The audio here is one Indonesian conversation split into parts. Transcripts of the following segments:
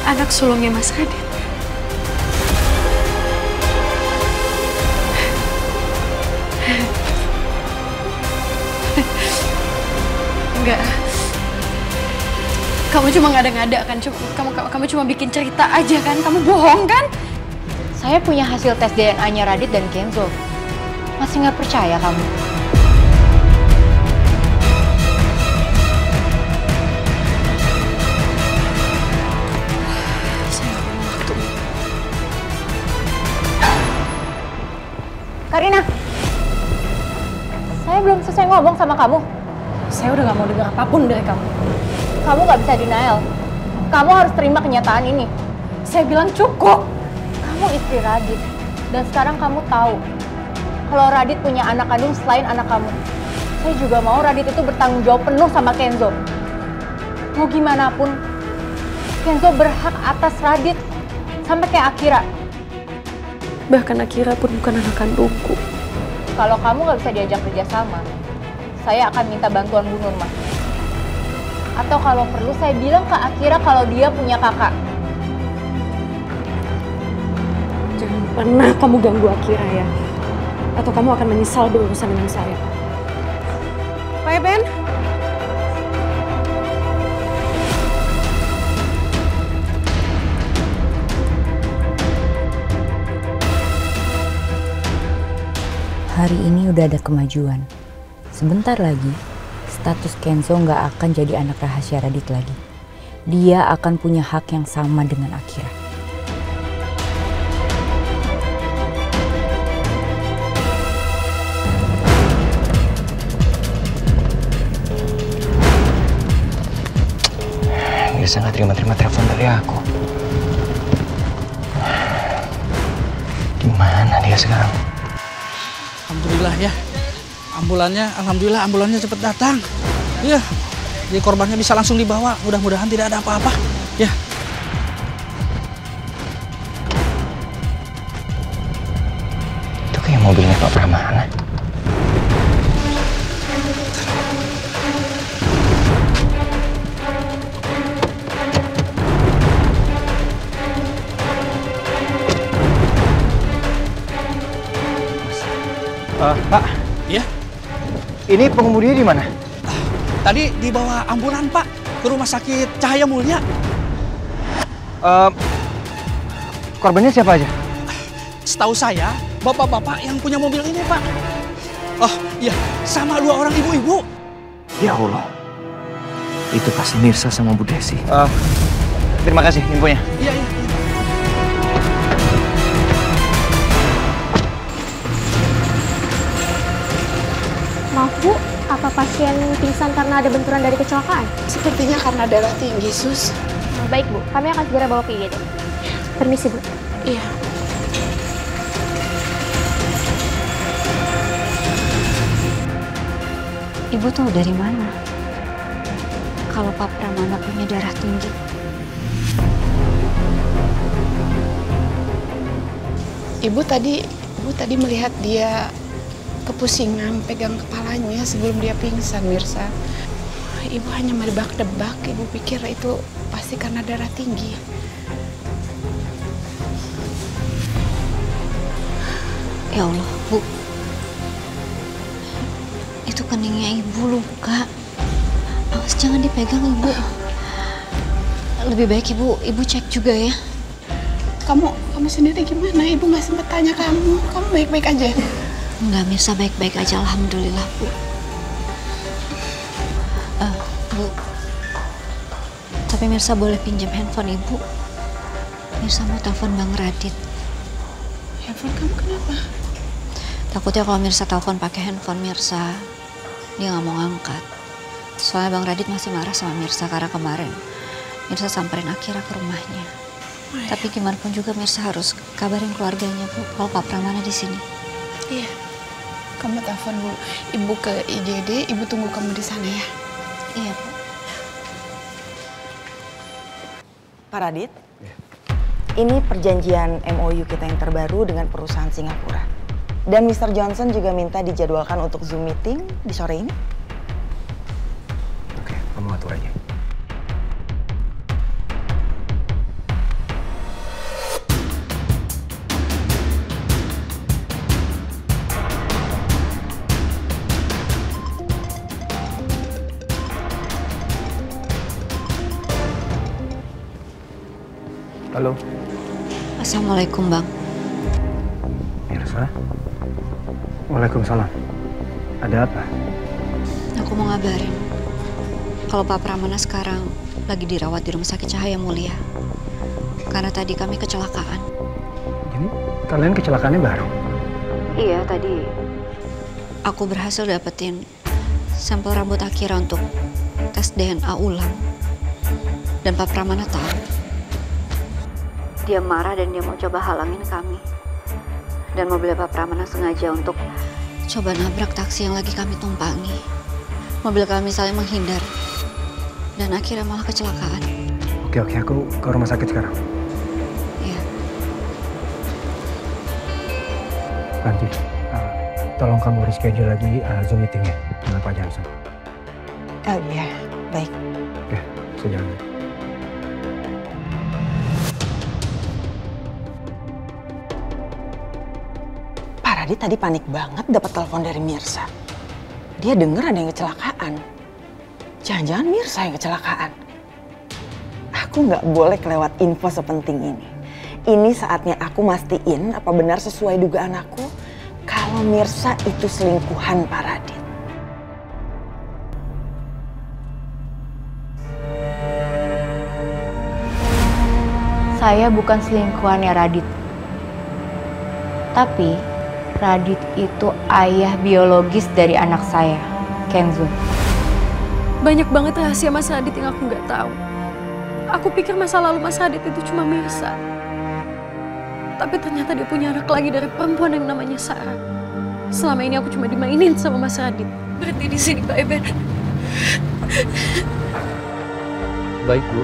anak sulungnya Mas Radit. Enggak. Kamu cuma ngada-ngada kan? Kamu cuma bikin cerita aja kan? Kamu bohong kan? Saya punya hasil tes DNA-nya Radit dan Kenzo. Masih nggak percaya kamu? Karina, saya belum selesai ngomong sama kamu. Saya udah gak mau dengar apapun dari kamu. Kamu nggak bisa denial. Kamu harus terima kenyataan ini. Saya bilang cukup. Kamu istri Radit. Dan sekarang kamu tahu kalau Radit punya anak kandung selain anak kamu. Saya juga mau Radit itu bertanggung jawab penuh sama Kenzo. Mau gimana pun, Kenzo berhak atas Radit. Sampai kayak Akira. Bahkan Akira pun bukan anak kandungku. Kalau kamu nggak bisa diajak kerjasama, saya akan minta bantuan Bu Nurma. Atau kalau perlu saya bilang ke Akira kalau dia punya kakak. Jangan pernah kamu ganggu Akira ya. Atau kamu akan menyesal berurusan dengan saya. Pak Ben? Hari ini udah ada kemajuan. Sebentar lagi, status Kenzo nggak akan jadi anak rahasia Radit lagi. Dia akan punya hak yang sama dengan Akira. Biasa nggak terima telepon dari aku. Di mana dia sekarang? Alhamdulillah ya, ambulannya cepet datang. Iya, jadi korbannya bisa langsung dibawa. Mudah-mudahan tidak ada apa-apa. Ya. Itu kayak mobilnya Pak Pramana. Pak. Iya? Ini pengemudinya di mana? Tadi dibawa ambulan, Pak, ke rumah sakit Cahaya Mulia. Korbannya siapa aja? Setahu saya, bapak-bapak yang punya mobil ini, Pak. Oh, iya, sama 2 orang ibu-ibu. Ya Allah. Itu pasti Mirsa sama Bu Desi. Terima kasih infonya. Iya. Maaf Bu, apa pasien pingsan karena ada benturan dari kecelakaan? Sepertinya karena darah tinggi, Sus. Baik Bu, kami akan segera bawa ke IGD. Permisi Bu. Iya. Ibu tahu dari mana kalau Pak Pramana punya darah tinggi? Ibu tadi melihat dia kepusingan pegang kepalanya sebelum dia pingsan, Mirsa. Ibu hanya mendebak-debak, ibu pikir itu pasti karena darah tinggi. Ya Allah, Bu. Itu keningnya Ibu luka. Awas jangan dipegang, Ibu. Lebih baik Ibu cek juga ya. Kamu sendiri gimana? Ibu nggak sempat tanya kamu. Kamu baik-baik aja? Enggak, Mirsa baik-baik aja, alhamdulillah, Bu. Bu. Tapi Mirsa boleh pinjam handphone Ibu? Mirsa mau telepon Bang Radit. Handphone kamu kenapa? Takutnya kalau Mirsa telepon pakai handphone Mirsa, dia nggak mau ngangkat. Soalnya Bang Radit masih marah sama Mirsa karena kemarin Mirsa samperin Akira ke rumahnya. Tapi gimana pun juga Mirsa harus kabarin keluarganya, Bu, kalau Pak Pramana di sini. Iya. Kamu telepon dulu Ibu ke IGD, Ibu tunggu kamu di sana ya. Iya, Bu. Pak Radit, ini perjanjian MOU kita yang terbaru dengan perusahaan Singapura. Dan Mr. Johnson juga minta dijadwalkan untuk Zoom meeting di sore ini. Oke, kamu atur aja. Halo. Assalamualaikum, Bang. Mirsa? Waalaikumsalam. Ada apa? Aku mau ngabarin kalau Pak Pramana sekarang lagi dirawat di Rumah Sakit Cahaya Mulia. Karena tadi kami kecelakaan. Jadi kalian kecelakaannya baru? Iya, tadi aku berhasil dapetin sampel rambut Akira untuk tes DNA ulang. Dan Pak Pramana tahu. Dia marah dan dia mau coba halangin kami. Dan mobil Pak Pramana sengaja untuk coba nabrak taksi yang lagi kami tumpangi. Mobil kami saling menghindar. Dan akhirnya malah kecelakaan. Oke, aku ke rumah sakit sekarang. Iya. Nanti, tolong kamu reschedule lagi Zoom meetingnya dengan Pak Johnson. Oh iya, baik. Oke, saya jalan. Pak Radit tadi panik banget dapat telepon dari Mirsa. Dia dengar ada yang kecelakaan. Jangan-jangan Mirsa yang kecelakaan. Aku nggak boleh kelewat info sepenting ini. Ini saatnya aku mastiin apa benar sesuai dugaan aku kalau Mirsa itu selingkuhan Pak Radit. Saya bukan selingkuhannya Radit. Tapi Radit itu ayah biologis dari anak saya, Kenzo. Banyak banget rahasia Mas Radit yang aku nggak tahu. Aku pikir masa lalu Mas Radit itu cuma Mirsa. Tapi ternyata dia punya anak lagi dari perempuan yang namanya Sarah. Selama ini aku cuma dimainin sama Mas Radit. Berhenti di sini, Pak Eben. Baik, Bu.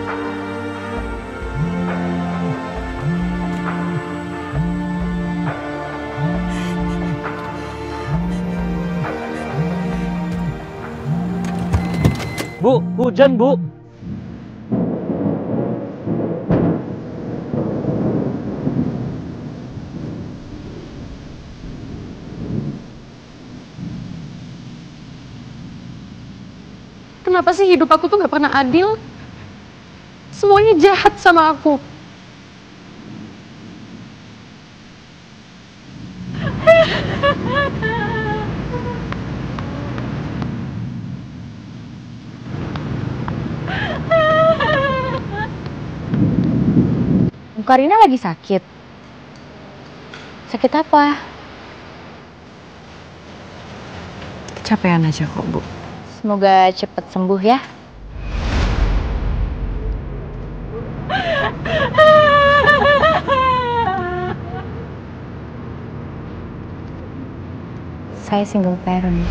Bu, hujan, Bu. Kenapa sih hidup aku tuh gak pernah adil? Semuanya jahat sama aku. Karina lagi sakit. Sakit apa? Kecapean aja kok, Bu. Semoga cepat sembuh ya. Saya single parent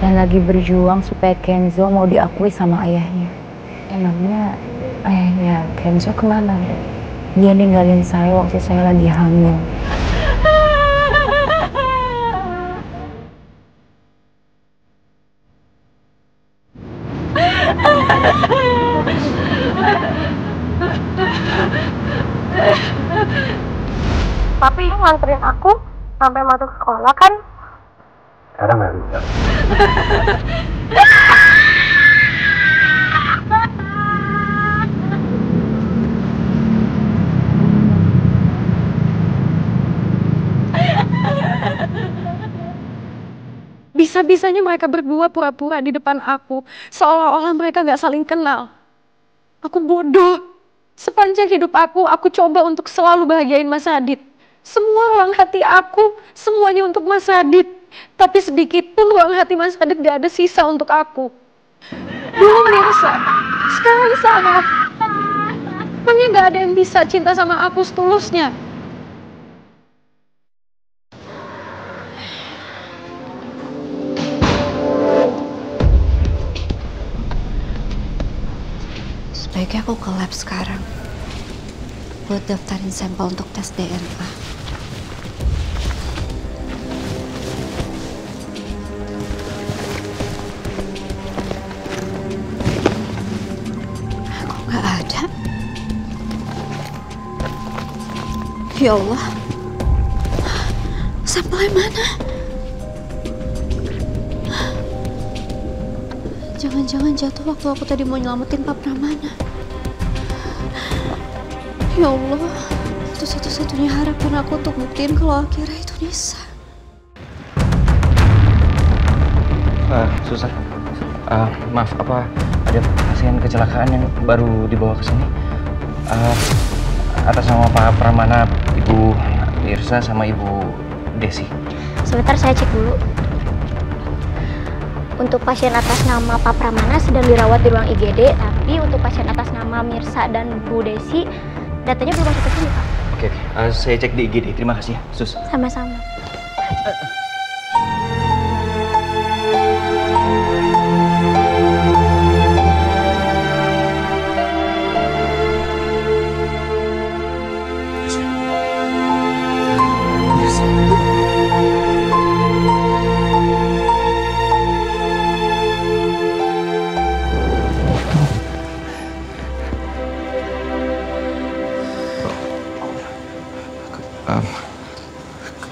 dan lagi berjuang supaya Kenzo mau diakui sama ayahnya. Emangnya ayahnya Kenzo kemana? Dia ninggalin saya waktu saya lagi hamil. Papi nganterin aku sampai masuk sekolah kan? Sekarang nggak bisa. Bisa-bisanya mereka berdua pura-pura di depan aku, seolah-olah mereka gak saling kenal. Aku bodoh. Sepanjang hidup aku coba untuk selalu bahagiain Mas Radit. Semua ruang hati aku, semuanya untuk Mas Radit. Tapi sedikit pun ruang hati Mas Radit gak ada sisa untuk aku. Dulu Mirsa, sekarang Sarah. Emangnya gak ada yang bisa cinta sama aku setulusnya? Sebaiknya aku ke lab sekarang buat daftarin sampel untuk tes DNA. Kok nggak ada? Ya Allah, sampelnya mana? Jangan-jangan jatuh waktu aku tadi mau nyelamatin Pak Pramana. Ya Allah, itu satu-satunya harapan aku untuk buktiin kalau Akira itu Nisa. Suster, maaf, apa ada pasien kecelakaan yang baru dibawa ke sini? Atas nama Pak Pramana, Ibu Mirsa sama Ibu Desi. Sebentar saya cek dulu. Untuk pasien atas nama Pak Pramana sedang dirawat di ruang IGD, tapi untuk pasien atas nama Mirsa dan Bu Desi, datanya belum masuk ke sini, Pak. Oke, saya cek di IGD. Terima kasih ya, Sus. Sama-sama.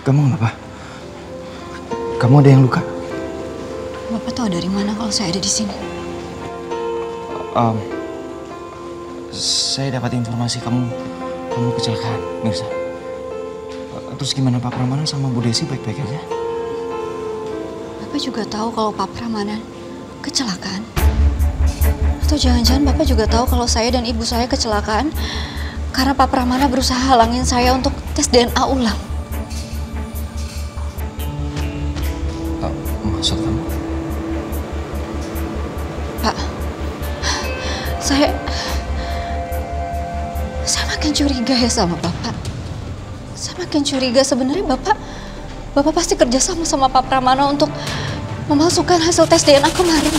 Kamu kenapa? Kamu ada yang luka? Bapak tahu dari mana kalau saya ada di sini? Saya dapat informasi kamu kecelakaan, Mirsa. Terus gimana Pak Pramana sama Bu Desi baik-baik aja? Bapak juga tahu kalau Pak Pramana kecelakaan? Atau jangan-jangan Bapak juga tahu kalau saya dan ibu saya kecelakaan karena Pak Pramana berusaha halangin saya untuk tes DNA ulang? Maksud kamu? Pak, saya makin curiga ya sama Bapak. Saya makin curiga sebenarnya Bapak pasti kerja sama Pak Pramana untuk memalsukan hasil tes DNA kemarin.